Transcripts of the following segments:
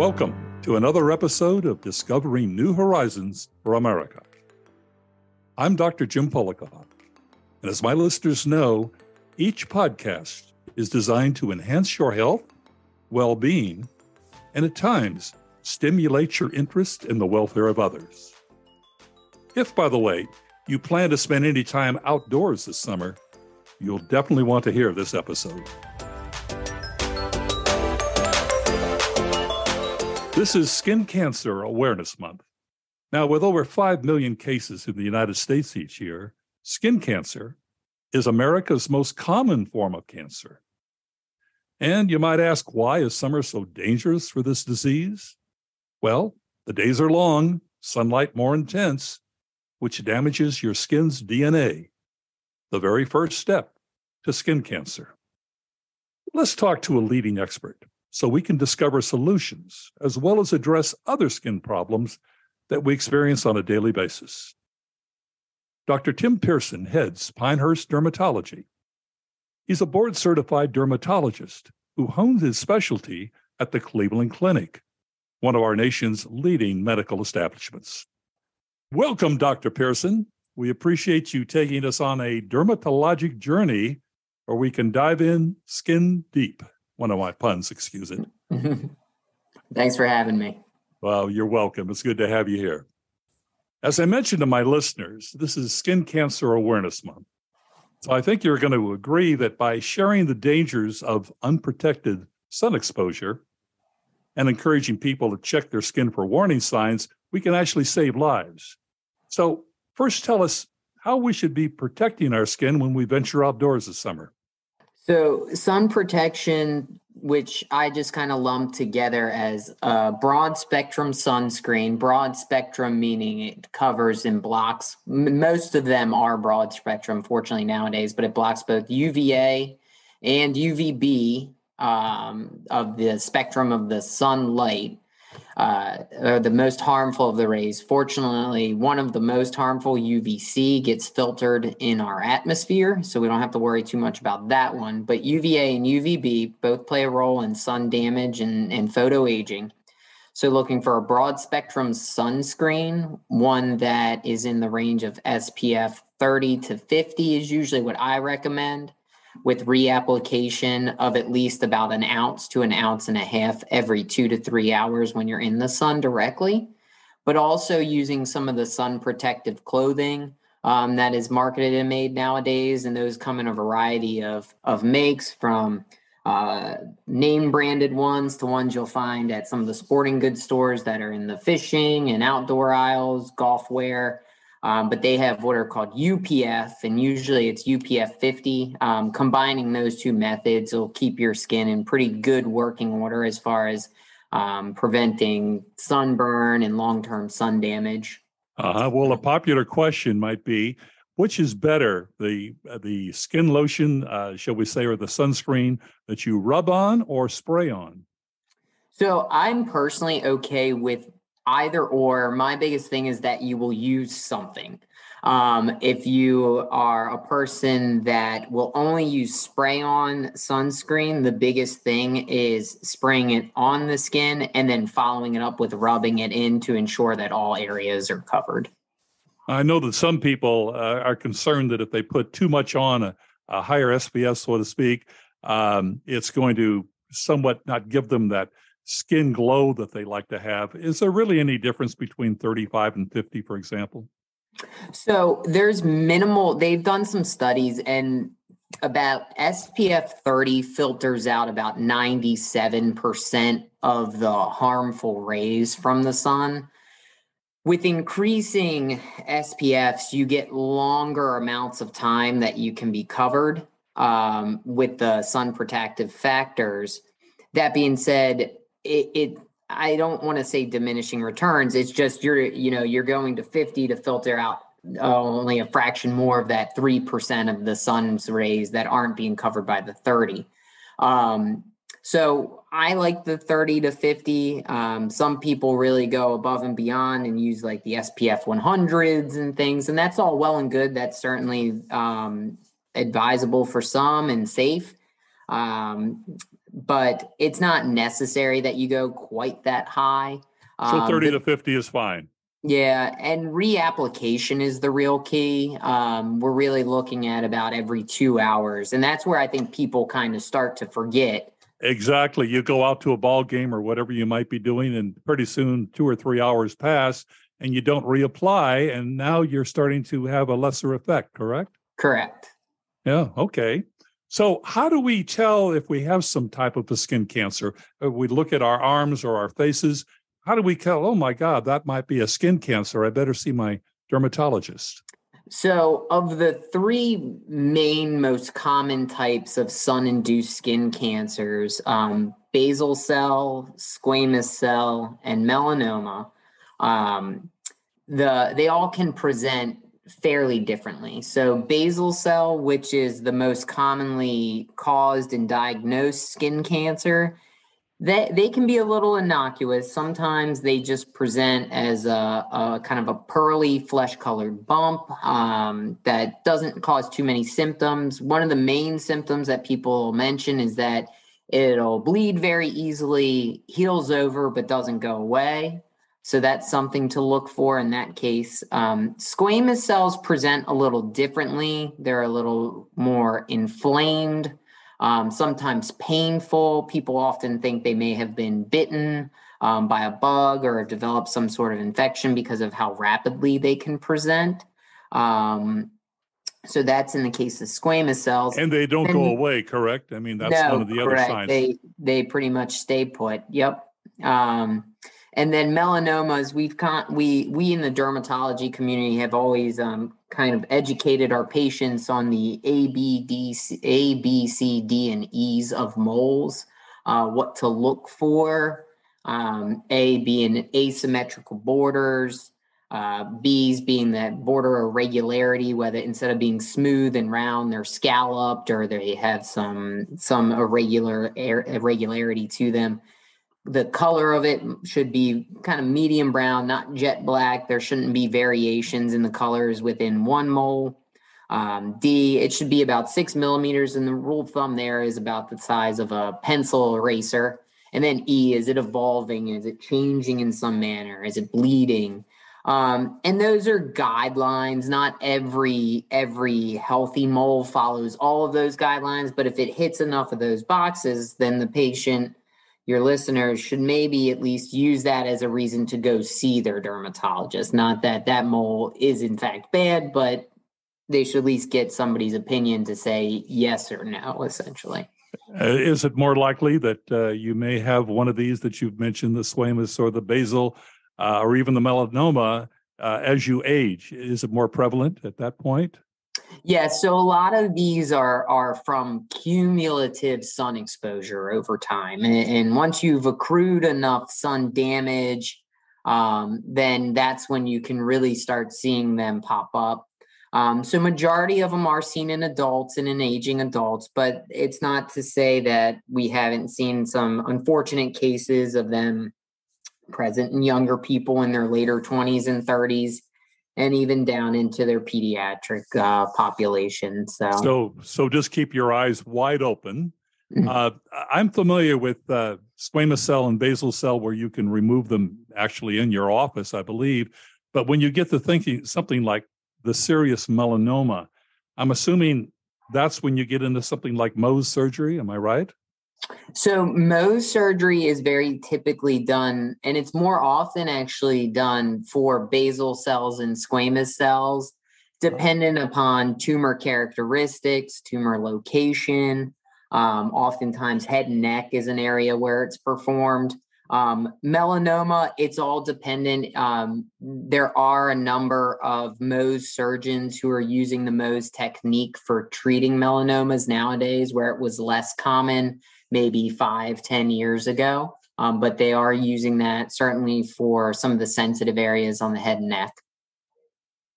Welcome to another episode of Discovering New Horizons for America. I'm Dr. Jim Polakof, and as my listeners know, each podcast is designed to enhance your health, well-being, and at times stimulate your interest in the welfare of others. If, by the way, you plan to spend any time outdoors this summer, you'll definitely want to hear this episode. This is Skin Cancer Awareness Month. Now, with over 5 million cases in the United States each year, skin cancer is America's most common form of cancer. And you might ask, why is summer so dangerous for this disease? Well, the days are long, sunlight more intense, which damages your skin's DNA, the very first step to skin cancer. Let's talk to a leading expert so we can discover solutions as well as address other skin problems that we experience on a daily basis. Dr. Tim Pearson heads Pinehurst Dermatology. He's a board-certified dermatologist who honed his specialty at the Cleveland Clinic, one of our nation's leading medical establishments. Welcome, Dr. Pearson. We appreciate you taking us on a dermatologic journey where we can dive in skin deep. One of my puns, excuse it. Thanks for having me. Well, you're welcome. It's good to have you here. As I mentioned to my listeners, this is Skin Cancer Awareness Month. So I think you're going to agree that by sharing the dangers of unprotected sun exposure and encouraging people to check their skin for warning signs, we can actually save lives. So first, tell us how we should be protecting our skin when we venture outdoors this summer. So sun protection, which I just kind of lump together as a broad spectrum sunscreen, broad spectrum meaning it covers and blocks. Most of them are broad spectrum, fortunately nowadays, but it blocks both UVA and UVB of the spectrum of the sunlight. The most harmful of the rays. Fortunately, one of the most harmful, UVC, gets filtered in our atmosphere, so we don't have to worry too much about that one. But UVA and UVB both play a role in sun damage and photoaging. So looking for a broad spectrum sunscreen, one that is in the range of SPF 30 to 50 is usually what I recommend, with reapplication of at least about an ounce to an ounce and a half every 2 to 3 hours when you're in the sun directly, but also using some of the sun protective clothing that is marketed and made nowadays. And those come in a variety of makes, from name branded ones to ones you'll find at some of the sporting goods stores that are in the fishing and outdoor aisles, golf wear. But they have what are called UPF, and usually it's UPF 50. Combining those two methods will keep your skin in pretty good working order as far as preventing sunburn and long-term sun damage. Well, a popular question might be, which is better, the skin lotion, shall we say, or the sunscreen that you rub on or spray on? So I'm personally okay with either or. My biggest thing is that you will use something. If you are a person that will only use spray-on sunscreen, the biggest thing is spraying it on the skin and then following it up with rubbing it in to ensure that all areas are covered. I know that some people are concerned that if they put too much on, a higher SPF, so to speak, it's going to somewhat not give them that skin glow that they like to have. Is there really any difference between 35 and 50, for example? So there's minimal. They've done some studies, and about SPF 30 filters out about 97% of the harmful rays from the sun. With increasing SPFs, you get longer amounts of time that you can be covered with the sun protective factors. That being said, I don't want to say diminishing returns. It's just you're going to 50 to filter out only a fraction more of that 3% of the sun's rays that aren't being covered by the 30. So I like the 30 to 50. Some people really go above and beyond and use like the SPF 100s and things, and that's all well and good. That's certainly advisable for some and safe. but it's not necessary that you go quite that high. So 30 to 50 is fine. Yeah, and reapplication is the real key. We're really looking at about every 2 hours, and that's where I think people kind of start to forget. Exactly. You go out to a ball game or whatever you might be doing, and pretty soon 2 or 3 hours pass, and you don't reapply, and now you're starting to have a lesser effect, correct? Correct. Yeah, okay. So how do we tell if we have some type of a skin cancer? We look at our arms or our faces. How do we tell, oh my God, that might be a skin cancer. I better see my dermatologist. So, of the three main most common types of sun-induced skin cancers, basal cell, squamous cell, and melanoma, um, they all can present fairly differently. So, basal cell, which is the most commonly caused and diagnosed skin cancer, they can be a little innocuous. Sometimes they just present as a kind of a pearly flesh-colored bump that doesn't cause too many symptoms. One of the main symptoms that people mention is that it'll bleed very easily, heals over, but doesn't go away. So that's something to look for in that case. Squamous cells present a little differently. They're a little more inflamed. Sometimes painful. People often think they may have been bitten by a bug or have developed some sort of infection because of how rapidly they can present. So that's in the case of squamous cells. And they don't go away, correct? I mean, that's one of the other signs. They pretty much stay put. Yep. And then melanomas, we in the dermatology community have always kind of educated our patients on the A, B, C, D, and E's of moles, what to look for. A being asymmetrical borders, B's being that border irregularity, whether instead of being smooth and round, they're scalloped or they have some irregularity to them. The color of it should be kind of medium brown, not jet black. There shouldn't be variations in the colors within 1 mole. D, it should be about 6 millimeters, and the rule of thumb there is about the size of a pencil eraser. And then E, is it evolving? Is it changing in some manner? Is it bleeding? And those are guidelines. Not every healthy mole follows all of those guidelines, but if it hits enough of those boxes, then the patient, your listeners, should maybe at least use that as a reason to go see their dermatologist. Not that that mole is in fact bad, but they should at least get somebody's opinion to say yes or no, essentially. Is it more likely that you may have one of these that you've mentioned, the squamous or the basal, or even the melanoma, as you age? Is it more prevalent at that point? Yeah, so a lot of these are from cumulative sun exposure over time. And once you've accrued enough sun damage, then that's when you can really start seeing them pop up. So majority of them are seen in adults and in aging adults, but it's not to say that we haven't seen some unfortunate cases of them present in younger people in their later 20s and 30s. And even down into their pediatric population. So just keep your eyes wide open. I'm familiar with squamous cell and basal cell, where you can remove them actually in your office, I believe. But when you get to thinking something like the serious melanoma, I'm assuming that's when you get into something like Mohs surgery. Am I right? So Mohs surgery is very typically done, and it's more often actually done for basal cells and squamous cells, dependent upon tumor characteristics, tumor location. Oftentimes head and neck is an area where it's performed. Melanoma, it's all dependent. There are a number of Mohs surgeons who are using the Mohs technique for treating melanomas nowadays, where it was less common maybe 5-10 years ago. But they are using that certainly for some of the sensitive areas on the head and neck.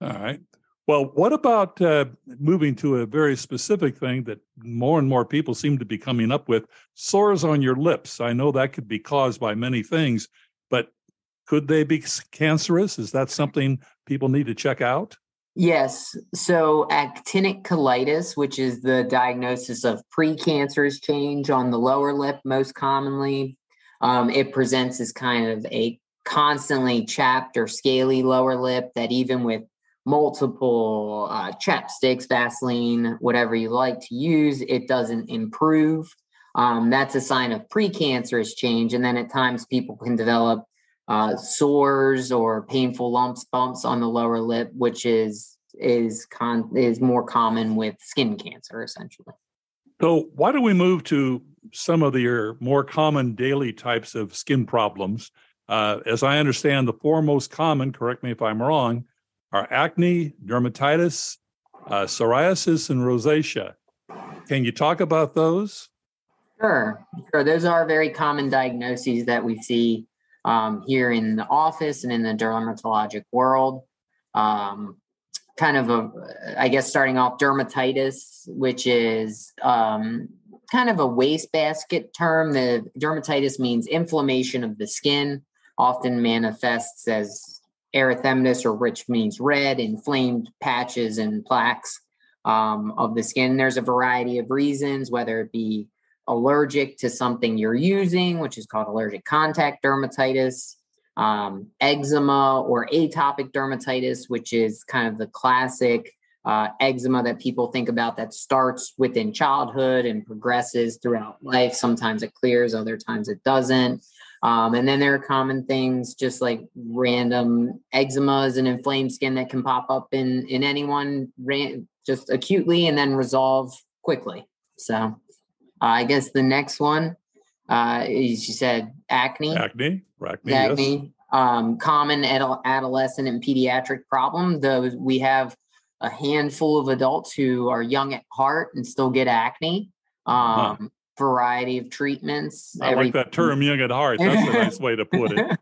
All right. Well, what about moving to a very specific thing that more and more people seem to be coming up with, sores on your lips? I know that could be caused by many things, but could they be cancerous? Is that something people need to check out? Yes. So actinic colitis, which is the diagnosis of precancerous change on the lower lip, most commonly, it presents as kind of a constantly chapped or scaly lower lip that even with multiple chapsticks, Vaseline, whatever you like to use, it doesn't improve. That's a sign of precancerous change. And then at times people can develop sores or painful lumps, bumps on the lower lip, which is more common with skin cancer, essentially. So why don't we move to some of your more common daily types of skin problems? As I understand, the four most common, correct me if I'm wrong, are acne, dermatitis, psoriasis, and rosacea. Can you talk about those? Sure. Those are very common diagnoses that we see here in the office and in the dermatologic world. I guess starting off, dermatitis, which is kind of a wastebasket term. The dermatitis means inflammation of the skin, often manifests as erythematous, or which means red, inflamed patches and plaques of the skin. There's a variety of reasons, whether it be allergic to something you're using, which is called allergic contact dermatitis, eczema or atopic dermatitis, which is kind of the classic eczema that people think about that starts within childhood and progresses throughout life. Sometimes it clears, other times it doesn't. And then there are common things just like random eczema is an inflamed skin that can pop up in anyone just acutely and then resolve quickly. So I guess the next one is, you said acne. Acne, Acne, yes. Common adolescent and pediatric problem. Though we have a handful of adults who are young at heart and still get acne. Variety of treatments. I like that term, young at heart. That's a nice way to put it.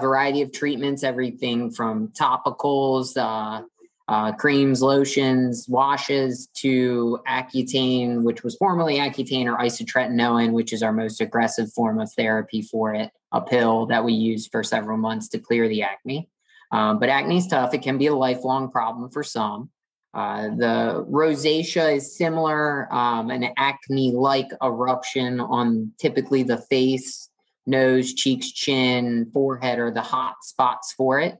Variety of treatments, everything from topicals, creams, lotions, washes, to Accutane, which was formerly Accutane, or isotretinoin, which is our most aggressive form of therapy for it, a pill that we use for several months to clear the acne. But acne is tough. It can be a lifelong problem for some. The rosacea is similar, an acne-like eruption on typically the face, nose, cheeks, chin, forehead are the hot spots for it.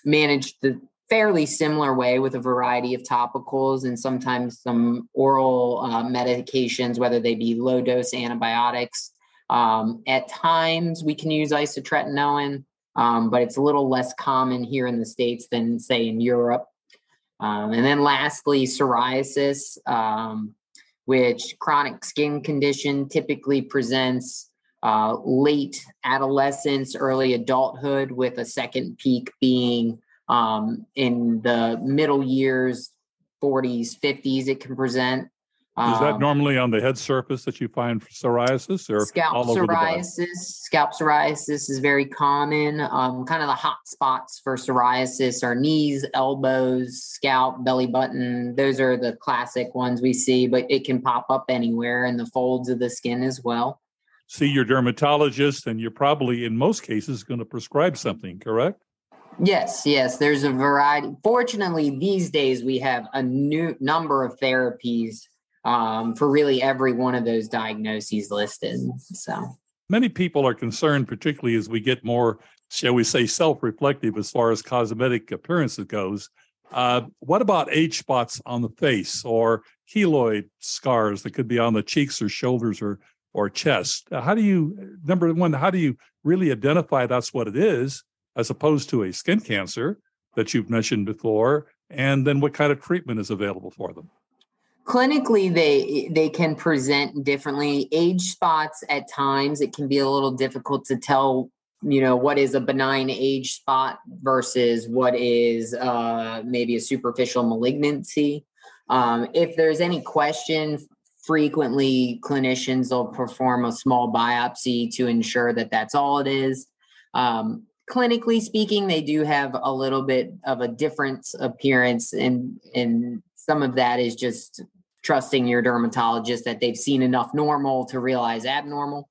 Managed the fairly similar way with a variety of topicals and sometimes some oral medications, whether they be low-dose antibiotics. At times, we can use isotretinoin, but it's a little less common here in the States than, say, in Europe. And then lastly, psoriasis, which chronic skin condition typically presents late adolescence, early adulthood, with a second peak being in the middle years, 40s, 50s, it can present. Is that normally on the head surface that you find psoriasis, or all over the body? Scalp psoriasis is very common. Kind of the hot spots for psoriasis are knees, elbows, scalp, belly button. Those are the classic ones we see, but it can pop up anywhere in the folds of the skin as well. See your dermatologist, and you're probably, in most cases, going to prescribe something, correct? Yes. There's a variety. Fortunately, these days we have a new number of therapies for really every one of those diagnoses listed. So many people are concerned, particularly as we get more, shall we say, self-reflective as far as cosmetic appearance goes. What about age spots on the face, or keloid scars that could be on the cheeks or shoulders or chest? How do you, number one, how do you really identify that's what it is, as opposed to a skin cancer that you've mentioned before? And then what kind of treatment is available for them? Clinically, they can present differently. Age spots, at times, it can be a little difficult to tell, what is a benign age spot versus what is maybe a superficial malignancy. If there's any question, frequently clinicians will perform a small biopsy to ensure that that's all it is. Clinically speaking, they do have a little bit of a different appearance, and some of that is just trusting your dermatologist that they've seen enough normal to realize abnormal.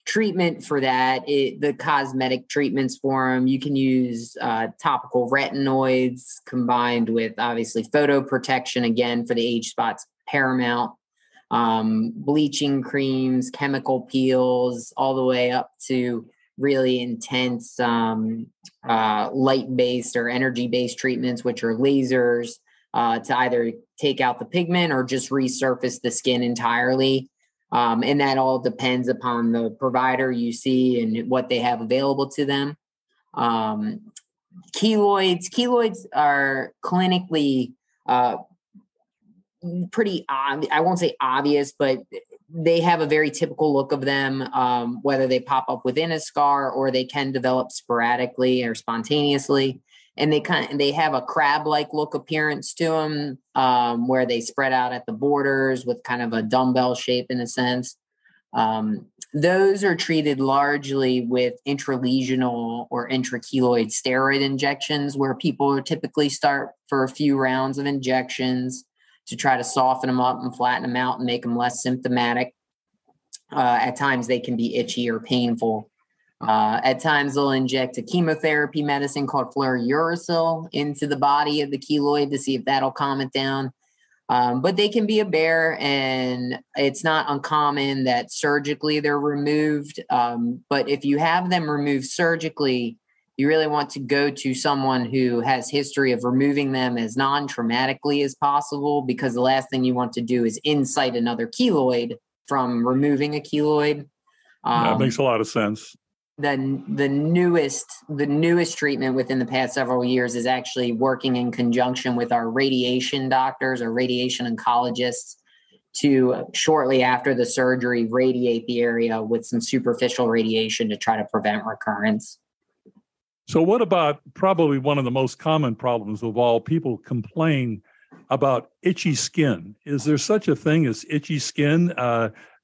treatment for that, the cosmetic treatments for them, you can use topical retinoids combined with obviously photo protection, again, for the age spots, paramount, bleaching creams, chemical peels, all the way up to really intense light-based or energy-based treatments, which are lasers to either take out the pigment or just resurface the skin entirely. And that all depends upon the provider you see and what they have available to them. Keloids are clinically pretty, I won't say obvious, but they have a very typical look of them, whether they pop up within a scar or they can develop sporadically or spontaneously. And they have a crab-like look appearance to them, where they spread out at the borders with kind of a dumbbell shape in a sense. Those are treated largely with intralesional or intrakeloid steroid injections, where people typically start for a few rounds of injections to try to soften them up and flatten them out and make them less symptomatic. At times they can be itchy or painful. At times they'll inject a chemotherapy medicine called fluorouracil into the body of the keloid to see if that'll calm it down. But they can be a bear, and it's not uncommon that surgically they're removed. But if you have them removed surgically, you really want to go to someone who has history of removing them as non-traumatically as possible, because the last thing you want to do is incite another keloid from removing a keloid. That makes a lot of sense. The newest treatment within the past several years is actually working in conjunction with our radiation doctors or radiation oncologists to shortly after the surgery radiate the area with some superficial radiation to try to prevent recurrence. So what about probably one of the most common problems of all? People complain about itchy skin. Is there such a thing as itchy skin?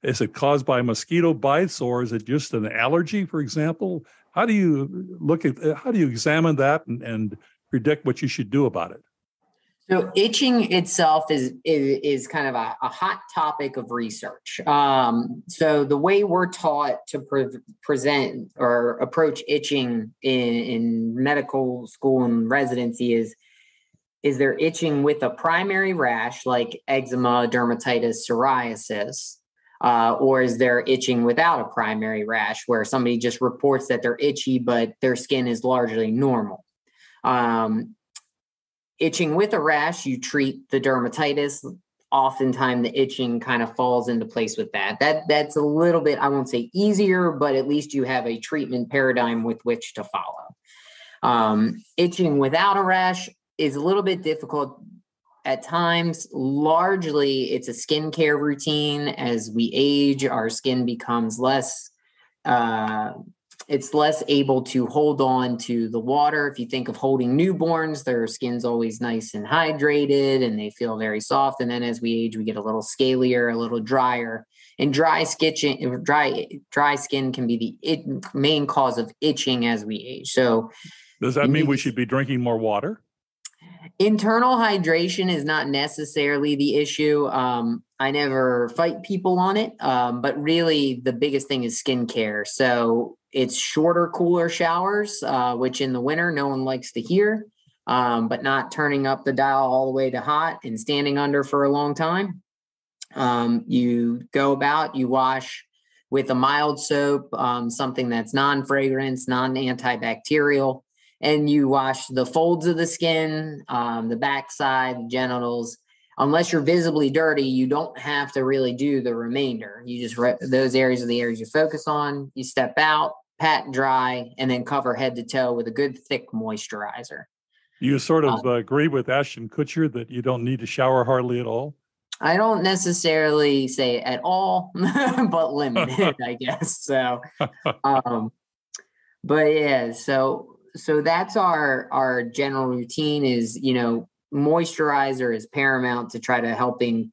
Is it caused by mosquito bites, or is it just an allergy, for example? How do you examine that and predict what you should do about it? So itching itself is kind of a hot topic of research. So the way we're taught to present or approach itching in medical school and residency is they're itching with a primary rash like eczema, dermatitis, psoriasis, or is there itching without a primary rash where somebody just reports that they're itchy, but their skin is largely normal. Itching with a rash, you treat the dermatitis. Oftentimes the itching kind of falls into place with that. That's a little bit, I won't say easier, but at least you have a treatment paradigm with which to follow. Itching without a rash is a little bit difficult at times. Largely, it's a skincare routine. As we age, our skin becomes less able to hold on to the water. If you think of holding newborns, their skin's always nice and hydrated and they feel very soft. And then as we age, we get a little scalier, a little drier. And dry skin can be the main cause of itching as we age. So does that mean we should be drinking more water? Internal hydration is not necessarily the issue. I never fight people on it, but really the biggest thing is skincare. So it's shorter, cooler showers, which in the winter no one likes to hear, but not turning up the dial all the way to hot and standing under for a long time. You go about, you wash with a mild soap, something that's non-fragrance, non-antibacterial, and you wash the folds of the skin, the backside, the genitals. Unless you're visibly dirty, you don't have to really do the remainder. You just, those areas are the areas you focus on. You step out, pat dry, and then cover head to toe with a good thick moisturizer. You sort of agree with Ashton Kutcher that you don't need to shower hardly at all? I don't necessarily say at all, but limited, I guess. So, but yeah, so that's our general routine is, moisturizer is paramount to try to helping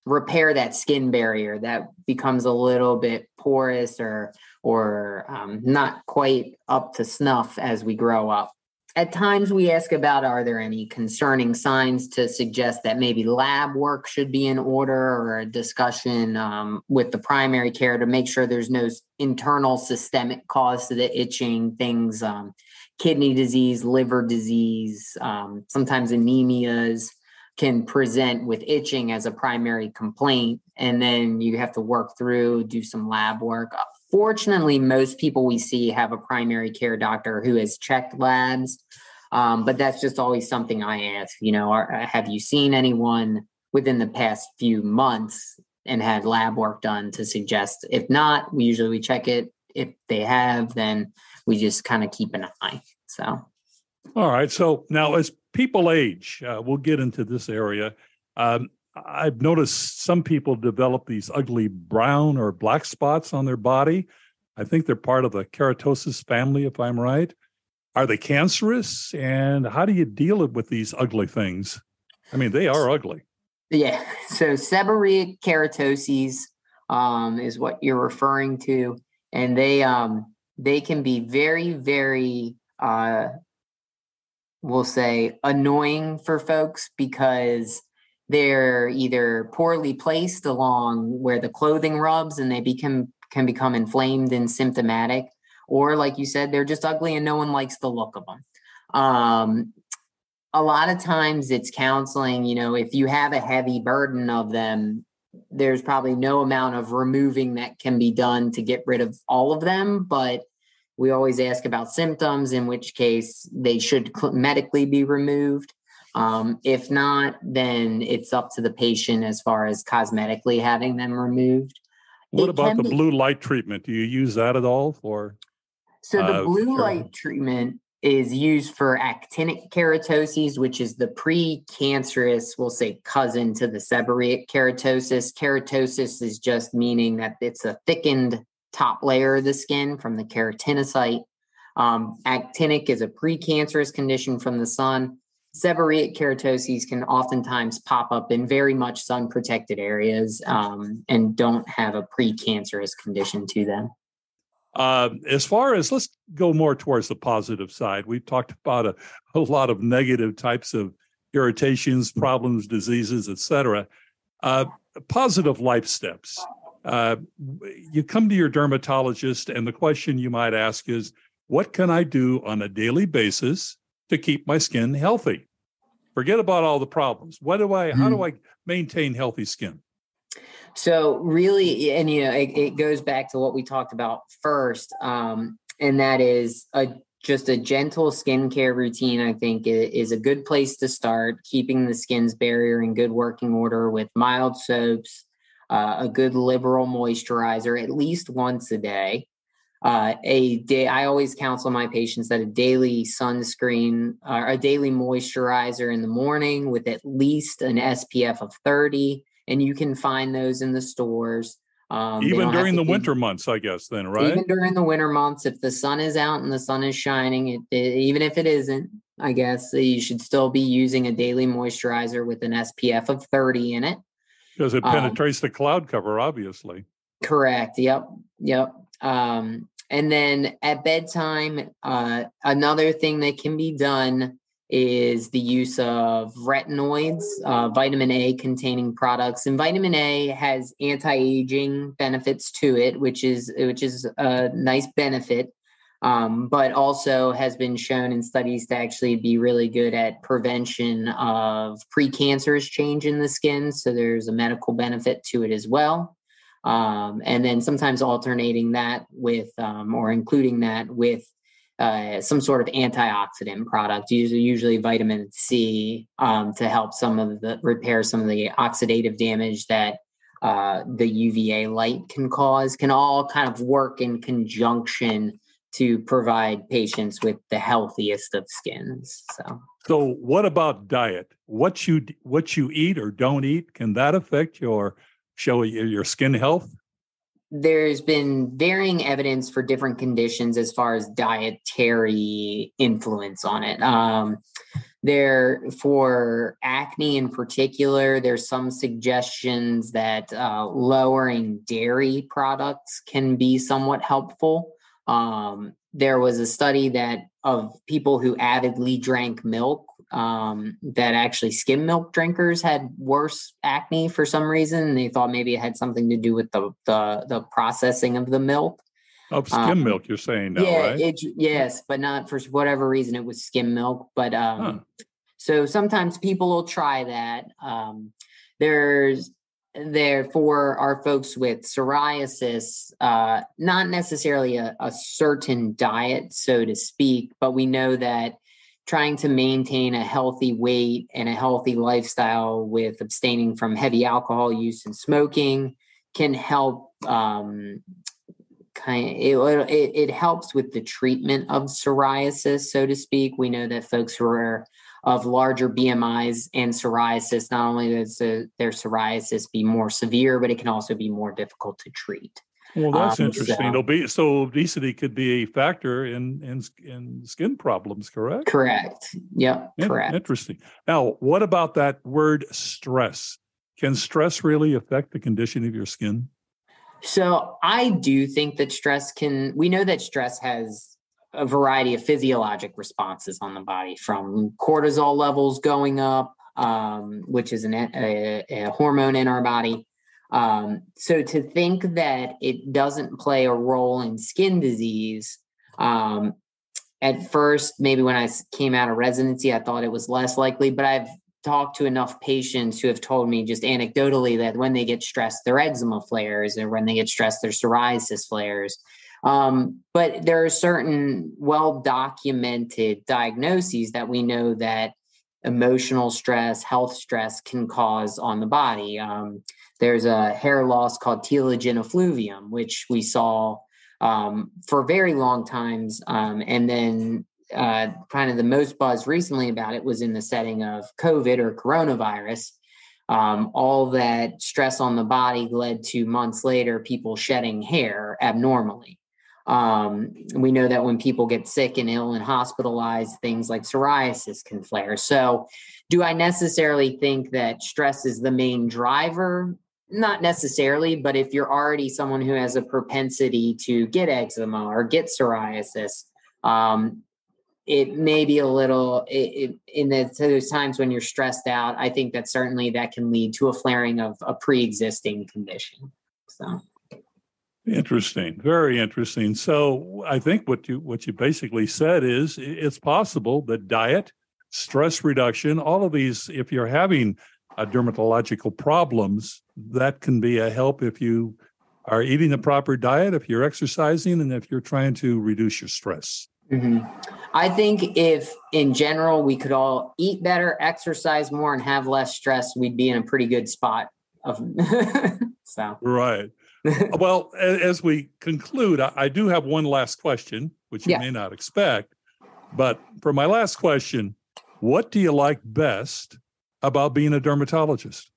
repair that skin barrier that becomes a little bit porous or not quite up to snuff as we grow up. At times we ask about, are there any concerning signs to suggest that maybe lab work should be in order, or a discussion with the primary care to make sure there's no internal systemic cause to the itching, things, kidney disease, liver disease, sometimes anemias can present with itching as a primary complaint. And then you have to work through, do some lab work. Fortunately, most people we see have a primary care doctor who has checked labs, but that's just always something I ask. Have you seen anyone within the past few months and had lab work done to suggest? If not, we check it. If they have, then we just kind of keep an eye. So, all right. So now, as people age, we'll get into this area. I've noticed some people develop these ugly brown or black spots on their body. I think they're part of the keratosis family, if I'm right. Are they cancerous? And how do you deal with these ugly things? I mean, they are ugly. Yeah. So seborrheic keratoses is what you're referring to. And they can be very, very, we'll say, annoying for folks because they're either poorly placed along where the clothing rubs and they can become inflamed and symptomatic, or like you said, they're just ugly and no one likes the look of them. A lot of times it's counseling, if you have a heavy burden of them, there's probably no amount of removing that can be done to get rid of all of them, but we always ask about symptoms, in which case they should medically be removed. If not, then it's up to the patient as far as cosmetically having them removed. What about the blue light treatment? Do you use that at all for? So the blue light treatment is used for actinic keratoses, which is the precancerous, we'll say, cousin to the seborrheic keratosis. Keratosis is just meaning that it's a thickened top layer of the skin from the keratinocyte. Actinic is a precancerous condition from the sun. Seborrheic keratoses can oftentimes pop up in very much sun-protected areas and don't have a precancerous condition to them. As far as, let's go more towards the positive side. We've talked about a lot of negative types of irritations, problems, diseases, etc. Positive life steps. You come to your dermatologist, and the question you might ask is, what can I do on a daily basis to keep my skin healthy? Forget about all the problems. How do I maintain healthy skin? So really, and it goes back to what we talked about first, and that is just a gentle skincare routine. I think is a good place to start, keeping the skin's barrier in good working order with mild soaps, a good liberal moisturizer at least once a day. I always counsel my patients that a daily sunscreen or a daily moisturizer in the morning with at least an SPF of 30. And you can find those in the stores. Even during the winter months, I guess, then, right? Even during the winter months, if the sun is out and the sun is shining, even if it isn't, I guess you should still be using a daily moisturizer with an SPF of 30 in it. Because it penetrates the cloud cover, obviously. Correct. Yep. And then at bedtime, another thing that can be done is the use of retinoids, vitamin A containing products. And vitamin A has anti-aging benefits to it, which is a nice benefit, but also has been shown in studies to actually be really good at prevention of precancerous change in the skin. So there's a medical benefit to it as well. And then sometimes alternating that with, or including that with some sort of antioxidant product, usually vitamin C, to help repair some of the oxidative damage that the UVA light can cause, can all kind of work in conjunction to provide patients with the healthiest of skins. So what about diet? What you eat or don't eat, can that affect your skin health? There's been varying evidence for different conditions as far as dietary influence on it. For acne in particular, there's some suggestions that lowering dairy products can be somewhat helpful. there was a study that of people who avidly drank milk, that actually skim milk drinkers had worse acne for some reason. They thought maybe it had something to do with the processing of the milk. Of skim milk, you're saying now, Yeah, right? yes, but not for whatever reason it was skim milk. But so sometimes people will try that. There for our folks with psoriasis, not necessarily a certain diet, so to speak, but we know that trying to maintain a healthy weight and a healthy lifestyle with abstaining from heavy alcohol use and smoking can help. It helps with the treatment of psoriasis, so to speak. We know that folks who are of larger BMIs and psoriasis, not only does their psoriasis be more severe, but it can also be more difficult to treat. Well, that's interesting. So obesity could be a factor in skin problems, correct? Correct. Yep, correct. Interesting. Now, what about that word stress? Can stress really affect the condition of your skin? So I do think that we know that stress has a variety of physiologic responses on the body, from cortisol levels going up, which is a hormone in our body. So to think that it doesn't play a role in skin disease, at first, maybe when I came out of residency, I thought it was less likely, but I've talked to enough patients who have told me just anecdotally that when they get stressed, their eczema flares, or when they get stressed, their psoriasis flares. But there are certain well-documented diagnoses that we know that emotional stress, health stress can cause on the body. There's a hair loss called telogen effluvium, which we saw for very long times. And then kind of the most buzz recently about it was in the setting of COVID or coronavirus. All that stress on the body led to months later, people shedding hair abnormally. We know that when people get sick and ill and hospitalized, things like psoriasis can flare. So do I necessarily think that stress is the main driver? Not necessarily, but if you're already someone who has a propensity to get eczema or get psoriasis, it may be a little in those times when you're stressed out. I think that certainly that can lead to a flaring of a pre-existing condition. So. Interesting. Very interesting. So I think what you basically said is it's possible that diet, stress reduction, all of these, if you're having dermatological problems, that can be a help if you are eating the proper diet, if you're exercising, and if you're trying to reduce your stress. Mm-hmm. I think if in general we could all eat better, exercise more, and have less stress, we'd be in a pretty good spot. So right. Well, as we conclude, I do have one last question, which you may not expect. But for my last question, what do you like best about being a dermatologist?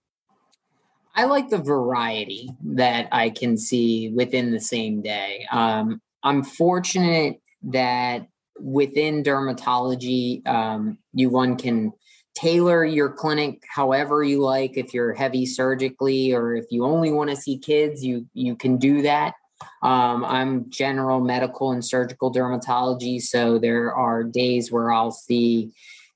I like the variety that I can see within the same day. I'm fortunate that within dermatology, one can tailor your clinic however you like. If you're heavy surgically, or if you only want to see kids, you can do that. I'm general medical and surgical dermatology, so there are days where I'll see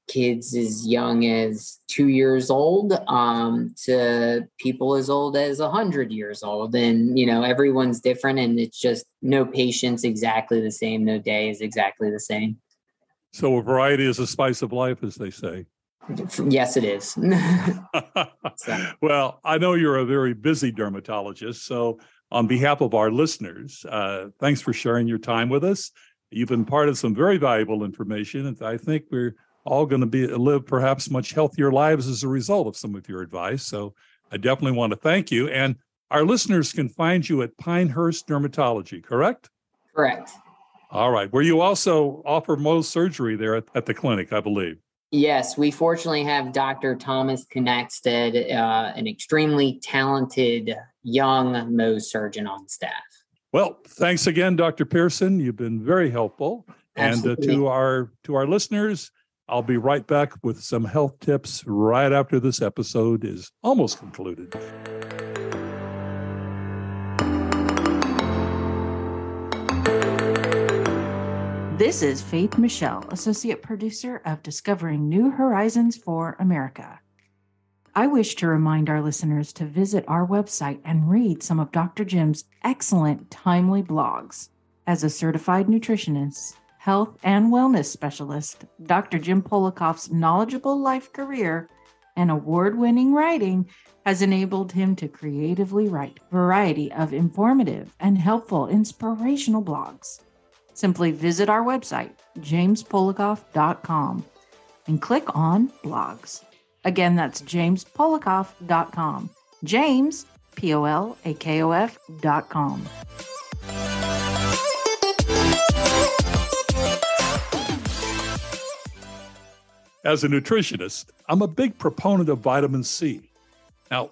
kids as young as 2 years old to people as old as 100 years old. And, everyone's different, and it's just no patient's exactly the same. No day is exactly the same. So a variety is a spice of life, as they say. Yes, it is. Well, I know you're a very busy dermatologist. So on behalf of our listeners, thanks for sharing your time with us. You've imparted some very valuable information, and I think we're all going to live perhaps much healthier lives as a result of some of your advice. So I definitely want to thank you. And our listeners can find you at Pinehurst Dermatology, correct? Correct. All right. Where you also offer Mohs surgery there at the clinic, I believe. Yes, we fortunately have Dr. Thomas Knackstead, an extremely talented young Mohs surgeon on staff. Well, thanks again, Dr. Pearson. You've been very helpful. Absolutely. And to our listeners, I'll be right back with some health tips right after this episode is almost concluded. This is Faith Michelle, Associate Producer of Discovering New Horizons for America. I wish to remind our listeners to visit our website and read some of Dr. Jim's excellent, timely blogs. As a certified nutritionist, health and wellness specialist, Dr. Jim Polakof's knowledgeable life career and award-winning writing has enabled him to creatively write a variety of informative and helpful inspirational blogs. Simply visit our website, jamespolakof.com, and click on blogs. Again, that's jamespolakof.com. James, Polakof.com. As a nutritionist, I'm a big proponent of vitamin C. Now,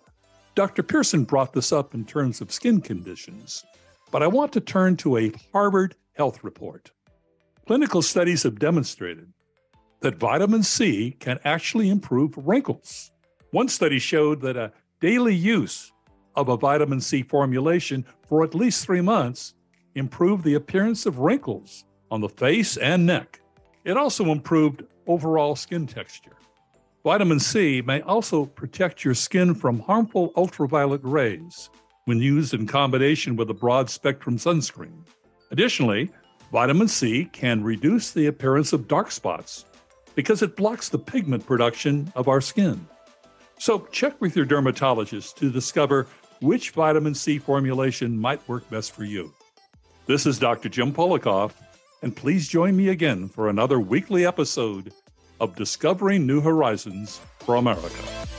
Dr. Pearson brought this up in terms of skin conditions, but I want to turn to a Harvard health report. Clinical studies have demonstrated that vitamin C can actually improve wrinkles. One study showed that a daily use of a vitamin C formulation for at least 3 months improved the appearance of wrinkles on the face and neck. It also improved overall skin texture. Vitamin C may also protect your skin from harmful ultraviolet rays when used in combination with a broad-spectrum sunscreen. Additionally, vitamin C can reduce the appearance of dark spots because it blocks the pigment production of our skin. So check with your dermatologist to discover which vitamin C formulation might work best for you. This is Dr. Jim Polakof, and please join me again for another weekly episode of Discovering New Horizons for America.